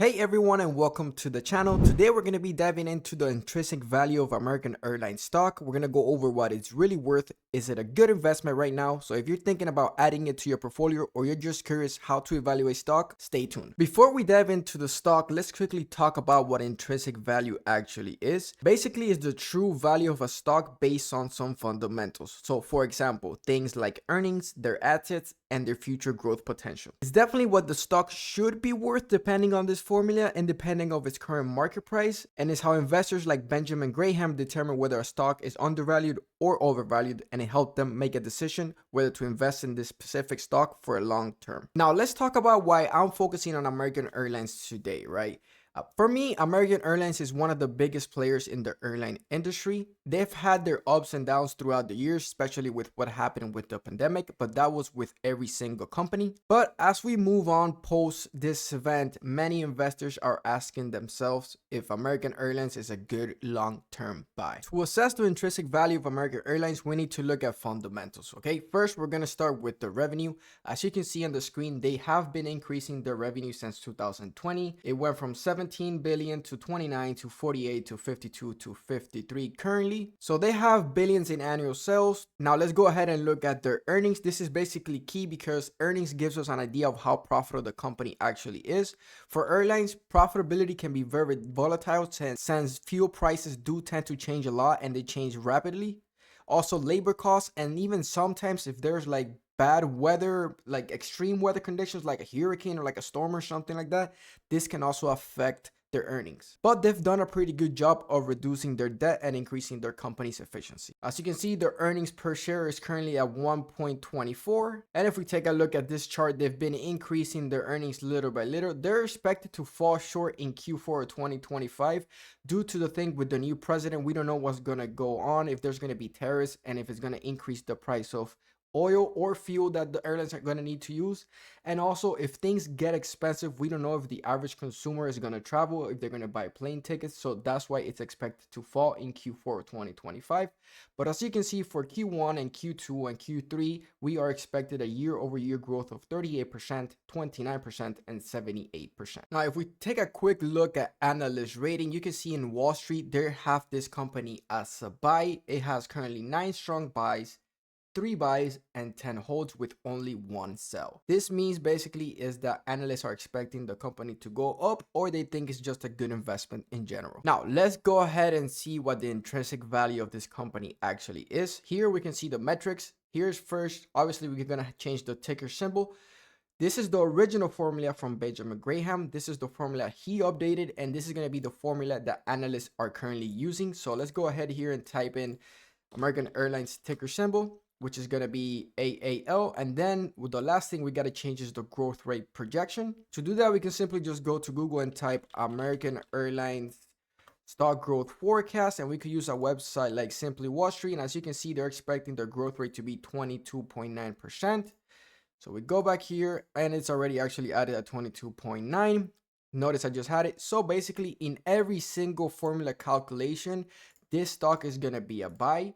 Hey everyone and welcome to the channel. Today we're going to be diving into the intrinsic value of American Airlines stock. We're going to go over what it's really worth. Is it a good investment right now? So if you're thinking about adding it to your portfolio or you're just curious how to evaluate stock, stay tuned. Before we dive into the stock, let's quickly talk about what intrinsic value actually is. Basically, it's the true value of a stock based on some fundamentals. So for example, things like earnings, their assets, and their future growth potential. It's definitely what the stock should be worth depending on this formula and depending on its current market price, and it's how investors like Benjamin Graham determine whether a stock is undervalued or overvalued, and it helped them make a decision whether to invest in this specific stock for a long term. Now let's talk about why I'm focusing on American Airlines today, right? For me, American Airlines is one of the biggest players in the airline industry. They've had their ups and downs throughout the years, especially with what happened with the pandemic, but that was with every single company. But as we move on post this event, many investors are asking themselves if American Airlines is a good long-term buy. To assess the intrinsic value of American Airlines, we need to look at fundamentals, okay? First, we're going to start with the revenue. As you can see on the screen, they have been increasing their revenue since 2020. It went from 17 billion to 29 to 48 to 52 to 53 currently. So they have billions in annual sales. Now let's go ahead and look at their earnings. This is basically key because earnings gives us an idea of how profitable the company actually is. For airlines, profitability can be very volatile since fuel prices do tend to change a lot and they change rapidly. Also labor costs, and even sometimes if there's like bad weather, like extreme weather conditions like a hurricane or like a storm or something like that, this can also affect their earnings. But they've done a pretty good job of reducing their debt and increasing their company's efficiency. As you can see, their earnings per share is currently at 1.24. And if we take a look at this chart, they've been increasing their earnings little by little. They're expected to fall short in Q4 of 2025 due to the thing with the new president. We don't know what's going to go on, if there's going to be tariffs, and if it's going to increase the price of oil or fuel that the airlines are going to need to use. And also, if things get expensive, we don't know if the average consumer is going to travel, if they're going to buy plane tickets. So that's why it's expected to fall in Q4 2025. But as you can see, for Q1 and Q2 and Q3, we are expected a year-over-year growth of 38%, 29%, and 78%. Now, if we take a quick look at analyst rating, you can see in Wall Street, they have this company as a buy. It has currently 9 strong buys, 3 buys, and 10 holds with only 1 sell. This means basically is that analysts are expecting the company to go up, or they think it's just a good investment in general. Now let's go ahead and see what the intrinsic value of this company actually is. Here we can see the metrics. Here's first, obviously we're gonna change the ticker symbol. This is the original formula from Benjamin Graham. This is the formula he updated, and this is going to be the formula that analysts are currently using. So let's go ahead here and type in American Airlines ticker symbol, which is going to be AAL. And then with the last thing we got to change is the growth rate projection. To do that, we can simply just go to Google and type American Airlines stock growth forecast, and we could use a website like Simply Wall Street. And as you can see, they're expecting their growth rate to be 22.9%. So we go back here and it's already actually added at 22.9. Notice I just had it. So basically in every single formula calculation, this stock is going to be a buy.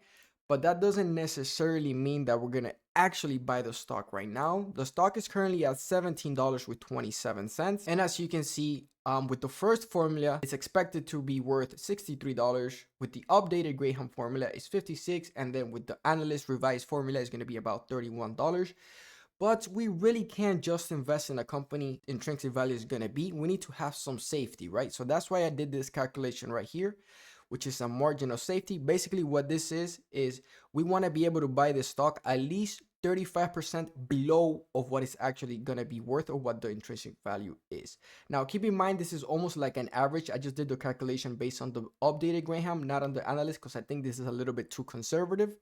But that doesn't necessarily mean that we're going to actually buy the stock right now. The stock is currently at $17.27. And as you can see, with the first formula, it's expected to be worth $63. With the updated Graham formula, it's $56. And then with the analyst revised formula, it's going to be about $31. But we really can't just invest in a company intrinsic value is going to be. We need to have some safety, right? So that's why I did this calculation right here, which is a margin of safety. Basically what this is we want to be able to buy this stock at least 35% below of what it's actually going to be worth or what the intrinsic value is. Now keep in mind, this is almost like an average. I just did the calculation based on the updated Graham, not on the analyst, because I think this is a little bit too conservative.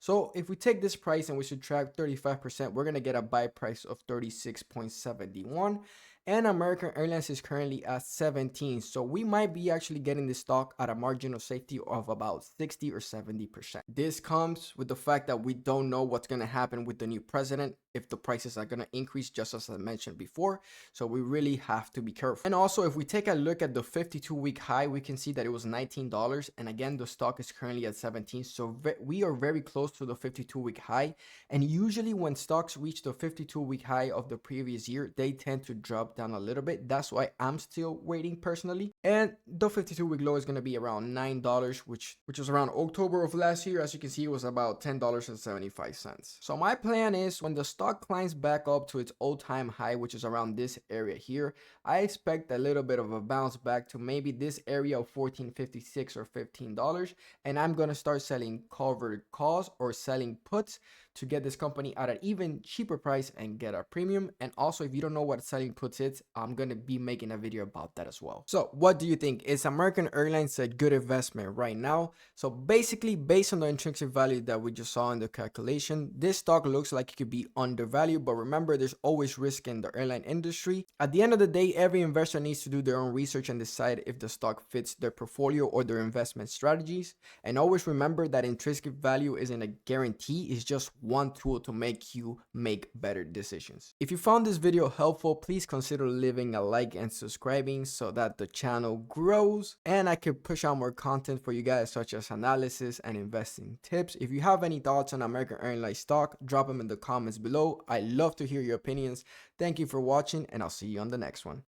So if we take this price and we subtract 35%, we're going to get a buy price of 36.71. And American Airlines is currently at 17. So we might be actually getting this stock at a margin of safety of about 60 or 70%. This comes with the fact that we don't know what's going to happen with the new president. if the prices are going to increase, just as I mentioned before. So we really have to be careful. And also, if we take a look at the 52-week high, we can see that it was $19. And again, the stock is currently at 17. So we are very close to the 52-week high. And usually when stocks reach the 52-week high of the previous year, they tend to drop down a little bit. That's why I'm still waiting personally. And the 52-week low is going to be around $9, which was around October of last year. As you can see, it was about $10.75. So my plan is when the stock climbs back up to its all-time high, which is around this area here, I expect a little bit of a bounce back to maybe this area of $14.56 or $15. And I'm going to start selling covered calls or selling puts to get this company at an even cheaper price and get a premium. And also, if you don't know what selling puts is, I'm going to be making a video about that as well. So what do you think? Is American Airlines a good investment right now? So basically, based on the intrinsic value that we just saw in the calculation, this stock looks like it could be undervalued. But remember, there's always risk in the airline industry. At the end of the day, every investor needs to do their own research and decide if the stock fits their portfolio or their investment strategies. And always remember that intrinsic value isn't a guarantee. It's just one tool to make you make better decisions. If you found this video helpful, please consider leaving a like and subscribing so that the channel grows and I can push out more content for you guys, such as analysis and investing tips. If you have any thoughts on American Airlines stock, drop them in the comments below. I love to hear your opinions. Thank you for watching, and I'll see you on the next one.